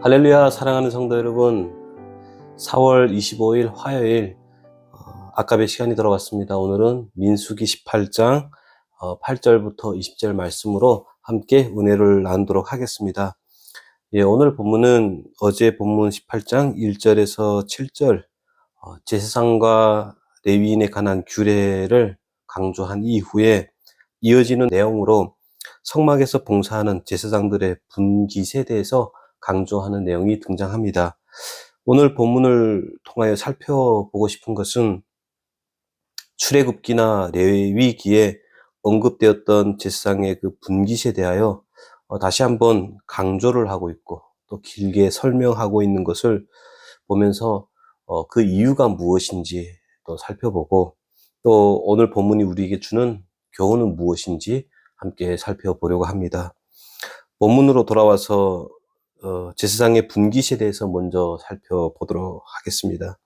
할렐루야. 사랑하는 성도 여러분, 4월 25일 화요일 아까의 시간이 돌아왔습니다. 오늘은 민수기 18장 8절부터 20절 말씀으로 함께 은혜를 나누도록 하겠습니다. 오늘 본문은 어제 본문 18장 1절에서 7절 제사장과 레위인에 관한 규례를 강조한 이후에 이어지는 내용으로 성막에서 봉사하는 제사장들의 분깃에 대해서 강조하는 내용이 등장합니다. 오늘 본문을 통하여 살펴보고 싶은 것은 출애굽기나 레위기에 언급되었던 제사장의 그 분깃에 대하여 다시 한번 강조를 하고 있고 또 길게 설명하고 있는 것을 보면서 그 이유가 무엇인지 또 살펴보고 또 오늘 본문이 우리에게 주는 교훈은 무엇인지 함께 살펴보려고 합니다. 본문으로 돌아와서 제사장의 분깃에 대해서 먼저 살펴보도록 하겠습니다.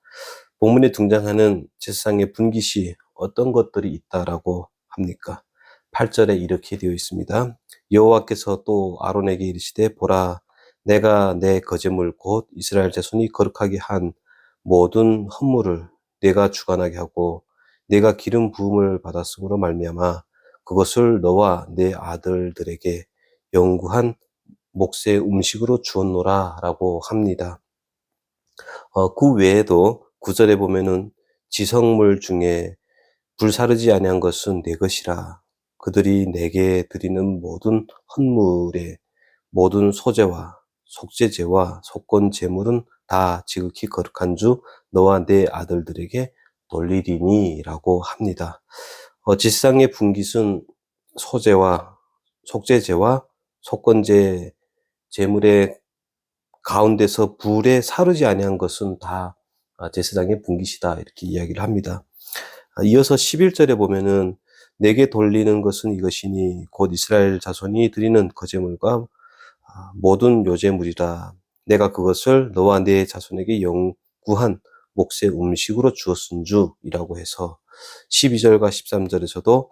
본문에 등장하는 제사장의 분깃이 어떤 것들이 있다라고 합니까? 8절에 이렇게 되어 있습니다. 여호와께서 또 아론에게 이르시되 보라, 내가 내 거제물 곧 이스라엘 자손이 거룩하게 한 모든 헌물을 내가 주관하게 하고 내가 기름 부음을 받았으므로 말미암아 그것을 너와 내 아들들에게 영구한 몫의 음식으로 주었노라 라고 합니다. 그 외에도 9절에 보면은 지성물 중에 불사르지 아니한 것은 내 것이라. 그들이 내게 드리는 모든 헌물의 모든 소제와 속죄제와 속건 제물은 다 지극히 거룩한 주 너와 내 아들들에게 돌리리니 라고 합니다. 제사장의 분깃은 소제와 속죄제와 속건제 제물의 가운데서 불에 사르지 아니한 것은 다 제사장의 분깃이다 이렇게 이야기를 합니다. 이어서 11절에 보면은 내게 돌리는 것은 이것이니 곧 이스라엘 자손이 드리는 거제물과 모든 요제물이라. 내가 그것을 너와 네 자손에게 영구한 몫의 음식으로 주었은주이라고 해서 12절과 13절에서도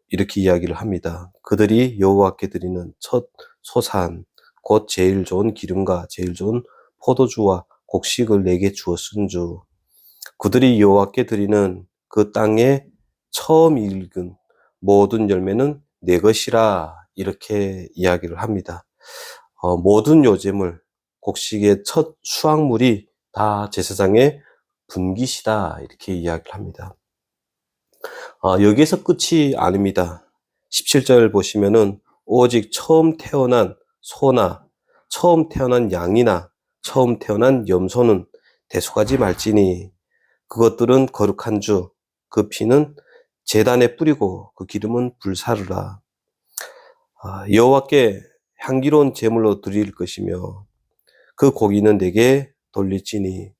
이렇게 이야기를 합니다. 그들이 여호와께 드리는 첫 소산 곧 제일 좋은 기름과 제일 좋은 포도주와 곡식을 내게 주었은주. 그들이 여호와께 드리는 그 땅에 처음 익은 모든 열매는 내 것이라 이렇게 이야기를 합니다. 모든 요제물, 곡식의 첫 수확물이 다 제사장의 분깃이다 이렇게 이야기를 합니다. 여기에서 끝이 아닙니다. 17절 보시면은 오직 처음 태어난 소나 처음 태어난 양이나 처음 태어난 염소는 대속하지 말지니 그것들은 거룩한 주, 그 피는 제단에 뿌리고 그 기름은 불사르라. 여호와께 향기로운 제물로 드릴 것이며 그 고기는 내게 돌릴지니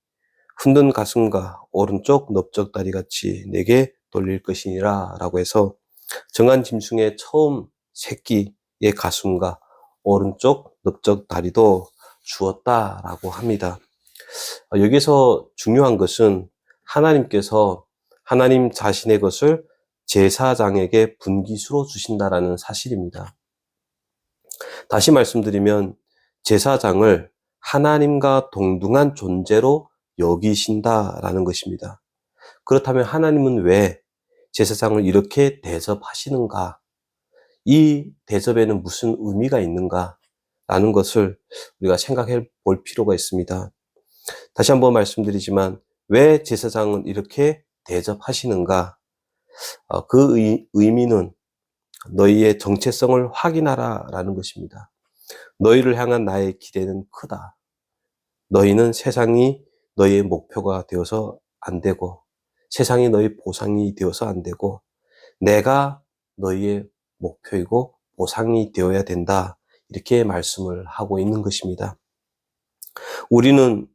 흔든 가슴과 오른쪽 넓적다리 같이 내게 돌릴 것이니라 라고 해서 정한 짐승의 처음 새끼의 가슴과 오른쪽 넓적다리도 주었다라고 합니다. 여기서 중요한 것은 하나님께서 하나님 자신의 것을 제사장에게 분깃으로 주신다라는 사실입니다. 다시 말씀드리면 제사장을 하나님과 동등한 존재로 여기신다라는 것입니다. 그렇다면 하나님은 왜 제사장을 이렇게 대접하시는가? 이 대접에는 무슨 의미가 있는가? 라는 것을 우리가 생각해 볼 필요가 있습니다. 다시 한번 말씀드리지만 왜 제사장은 이렇게 대접하시는가? 그 의미는 너희의 정체성을 확인하라 라는 것입니다. 너희를 향한 나의 기대는 크다. 너희는 세상이 너희의 목표가 되어서 안 되고 세상이 너희 보상이 되어서 안 되고 내가 너희의 목표이고 보상이 되어야 된다. 이렇게 말씀을 하고 있는 것입니다. 우리는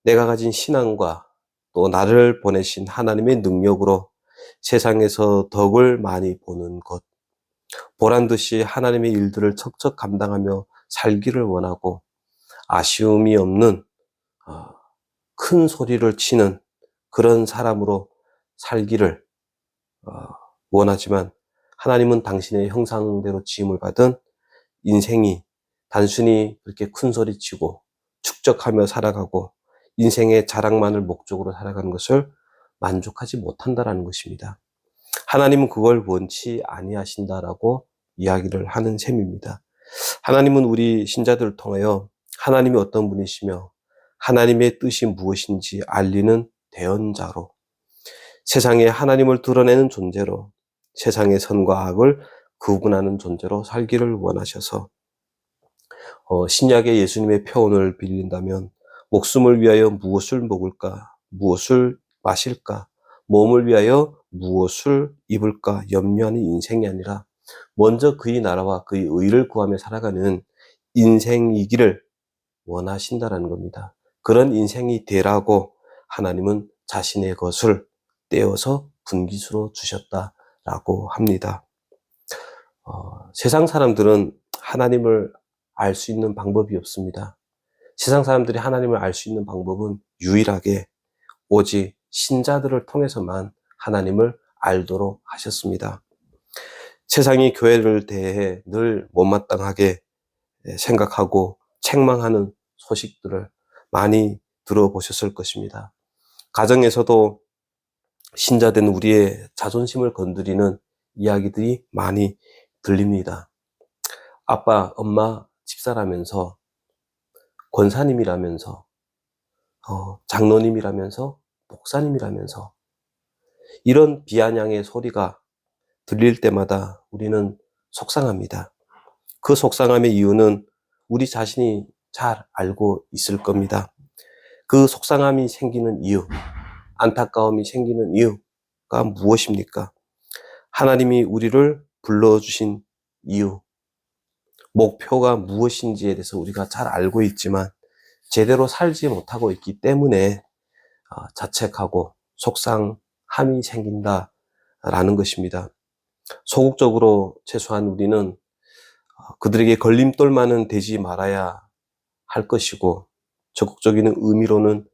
내가 가진 신앙과 또 나를 보내신 하나님의 능력으로 세상에서 덕을 많이 보는 것, 보란듯이 하나님의 일들을 척척 감당하며 살기를 원하고 아쉬움이 없는 큰 소리를 치는 그런 사람으로 살기를 원하지만 하나님은 당신의 형상대로 지음을 받은 인생이 단순히 그렇게 큰소리치고 축적하며 살아가고 인생의 자랑만을 목적으로 살아가는 것을 만족하지 못한다라는 것입니다. 하나님은 그걸 원치 아니하신다라고 이야기를 하는 셈입니다. 하나님은 우리 신자들을 통하여 하나님이 어떤 분이시며 하나님의 뜻이 무엇인지 알리는 대언자로, 세상에 하나님을 드러내는 존재로, 세상의 선과 악을 구분하는 존재로 살기를 원하셔서 신약의 예수님의 표현을 빌린다면 목숨을 위하여 무엇을 먹을까, 무엇을 마실까, 몸을 위하여 무엇을 입을까 염려하는 인생이 아니라 먼저 그의 나라와 그의 의를 구하며 살아가는 인생이기를 원하신다라는 겁니다. 그런 인생이 되라고 하나님은 자신의 것을 떼어서 분깃으로 주셨다라고 합니다. 세상 사람들은 하나님을 알 수 있는 방법이 없습니다. 세상 사람들이 하나님을 알 수 있는 방법은 유일하게 오직 신자들을 통해서만 하나님을 알도록 하셨습니다. 세상이 교회를 대해 늘 못마땅하게 생각하고 책망하는 소식들을 많이 들어보셨을 것입니다. 가정에서도 신자된 우리의 자존심을 건드리는 이야기들이 많이 들립니다. 아빠, 엄마, 집사라면서, 권사님이라면서, 장로님이라면서, 목사님이라면서, 이런 비아냥의 소리가 들릴 때마다 우리는 속상합니다. 그 속상함의 이유는 우리 자신이 잘 알고 있을 겁니다. 그 속상함이 생기는 이유, 안타까움이 생기는 이유가 무엇입니까? 하나님이 우리를 불러주신 이유, 목표가 무엇인지에 대해서 우리가 잘 알고 있지만 제대로 살지 못하고 있기 때문에 자책하고 속상함이 생긴다라는 것입니다. 소극적으로 최소한 우리는 그들에게 걸림돌만은 되지 말아야 할 것이고, 적극적인 의미로는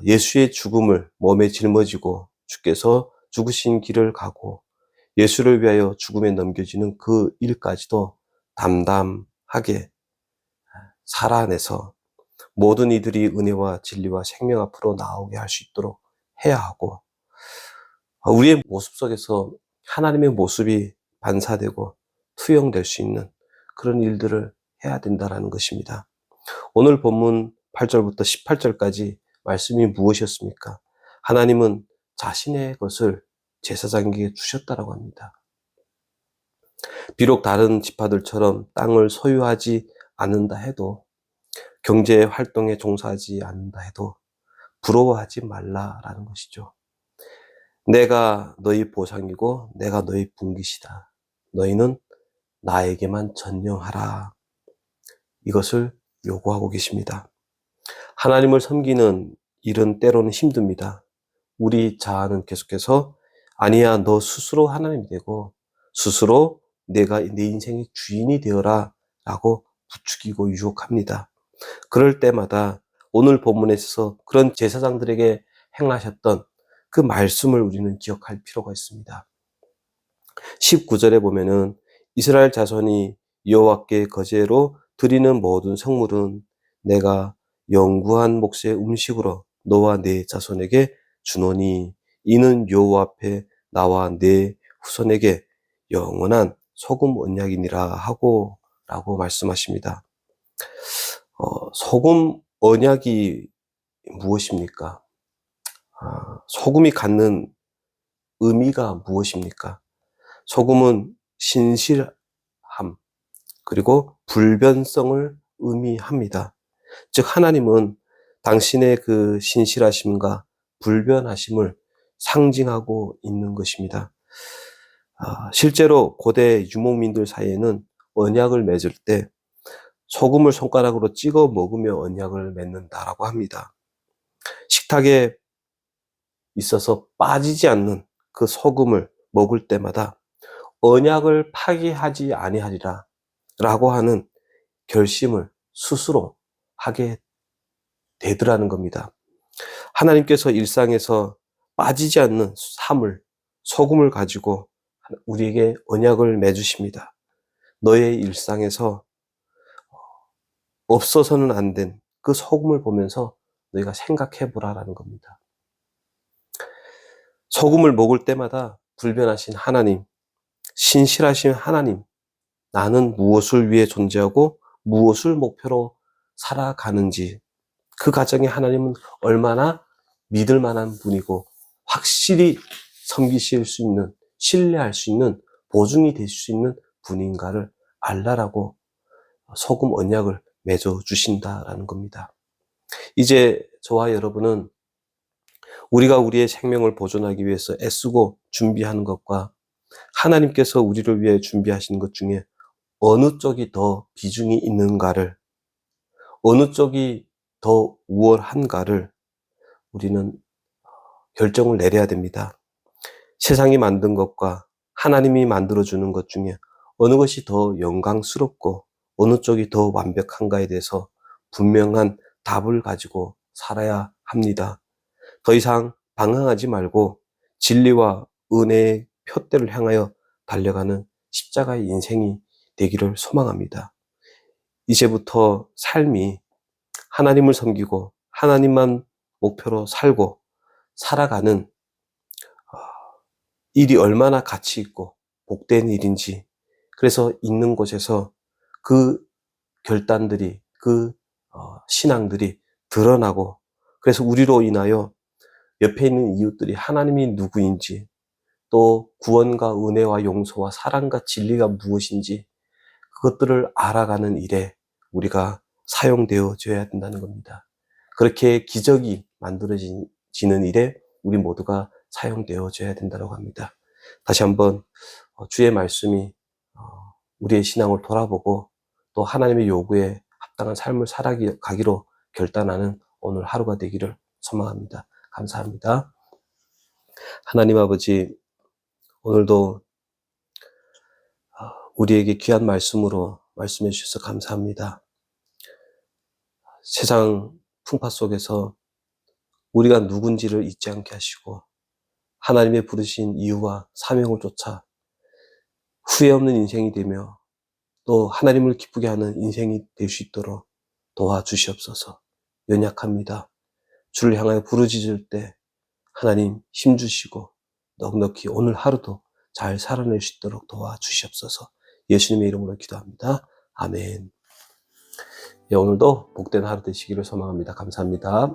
예수의 죽음을 몸에 짊어지고 주께서 죽으신 길을 가고 예수를 위하여 죽음에 넘겨지는 그 일까지도 담담하게 살아내서 모든 이들이 은혜와 진리와 생명 앞으로 나오게 할 수 있도록 해야 하고, 우리의 모습 속에서 하나님의 모습이 반사되고 투영될 수 있는 그런 일들을 해야 된다는 것입니다. 오늘 본문 8절부터 18절까지 말씀이 무엇이었습니까? 하나님은 자신의 것을 제사장에게 주셨다라고 합니다. 비록 다른 지파들처럼 땅을 소유하지 않는다 해도, 경제 활동에 종사하지 않는다 해도 부러워하지 말라라는 것이죠. 내가 너희 보상이고 내가 너희 분깃이다. 너희는 나에게만 전념하라. 이것을 요구하고 계십니다. 하나님을 섬기는 일은 때로는 힘듭니다. 우리 자아는 계속해서 아니야, 너 스스로 하나님이 되고 스스로 내가 내 인생의 주인이 되어라 라고 부추기고 유혹합니다. 그럴 때마다 오늘 본문에 있어서 그런 제사장들에게 행하셨던 그 말씀을 우리는 기억할 필요가 있습니다. 19절에 보면은 이스라엘 자손이 여호와께 거제로 드리는 모든 성물은 내가 영구한 몫의 음식으로 너와 네 자손에게 주노니 이는 여호와 앞에 나와 네 후손에게 영원한 소금 언약이니라 하고 라고 말씀하십니다. 소금 언약이 무엇입니까? 소금이 갖는 의미가 무엇입니까? 소금은 신실함, 그리고 불변성을 의미합니다. 즉, 하나님은 당신의 그 신실하심과 불변하심을 상징하고 있는 것입니다. 실제로 고대 유목민들 사이에는 언약을 맺을 때 소금을 손가락으로 찍어 먹으며 언약을 맺는다라고 합니다. 식탁에 있어서 빠지지 않는 그 소금을 먹을 때마다 언약을 파기하지 아니하리라 라고 하는 결심을 스스로 하게 되더라는 겁니다. 하나님께서 일상에서 빠지지 않는 사물, 소금을 가지고 우리에게 언약을 맺으십니다. 너의 일상에서 없어서는 안 된 그 소금을 보면서 너희가 생각해 보라라는 겁니다. 소금을 먹을 때마다 불변하신 하나님, 신실하신 하나님, 나는 무엇을 위해 존재하고 무엇을 목표로 살아가는지, 그 가정에 하나님은 얼마나 믿을 만한 분이고 확실히 섬기실 수 있는, 신뢰할 수 있는, 보증이 되실 수 있는 분인가를 알라라고 소금 언약을 맺어주신다라는 겁니다. 이제 저와 여러분은 우리가 우리의 생명을 보존하기 위해서 애쓰고 준비하는 것과 하나님께서 우리를 위해 준비하신 것 중에 어느 쪽이 더 비중이 있는가를, 어느 쪽이 더 우월한가를 우리는 결정을 내려야 됩니다. 세상이 만든 것과 하나님이 만들어주는 것 중에 어느 것이 더 영광스럽고 어느 쪽이 더 완벽한가에 대해서 분명한 답을 가지고 살아야 합니다. 더 이상 방황하지 말고 진리와 은혜의 표대를 향하여 달려가는 십자가의 인생이 되기를 소망합니다. 이제부터 삶이 하나님을 섬기고 하나님만 목표로 살고 살아가는 일이 얼마나 가치 있고 복된 일인지, 그래서 있는 곳에서 그 결단들이, 그 신앙들이 드러나고, 그래서 우리로 인하여 옆에 있는 이웃들이 하나님이 누구인지, 또 구원과 은혜와 용서와 사랑과 진리가 무엇인지 그것들을 알아가는 일에 우리가 사용되어져야 된다는 겁니다. 그렇게 기적이 만들어지는 일에 우리 모두가 사용되어져야 된다고 합니다. 다시 한번 주의 말씀이 우리의 신앙을 돌아보고 또 하나님의 요구에 합당한 삶을 살아가기로 결단하는 오늘 하루가 되기를 소망합니다. 감사합니다. 하나님 아버지, 오늘도 우리에게 귀한 말씀으로 말씀해 주셔서 감사합니다. 세상 풍파 속에서 우리가 누군지를 잊지 않게 하시고 하나님의 부르신 이유와 사명을 쫓아 후회 없는 인생이 되며 또 하나님을 기쁘게 하는 인생이 될 수 있도록 도와주시옵소서. 연약합니다. 주를 향하여 부르짖을 때 하나님 힘주시고 넉넉히 오늘 하루도 잘 살아낼 수 있도록 도와주시옵소서. 예수님의 이름으로 기도합니다. 아멘. 오늘도 복된 하루 되시기를 소망합니다. 감사합니다.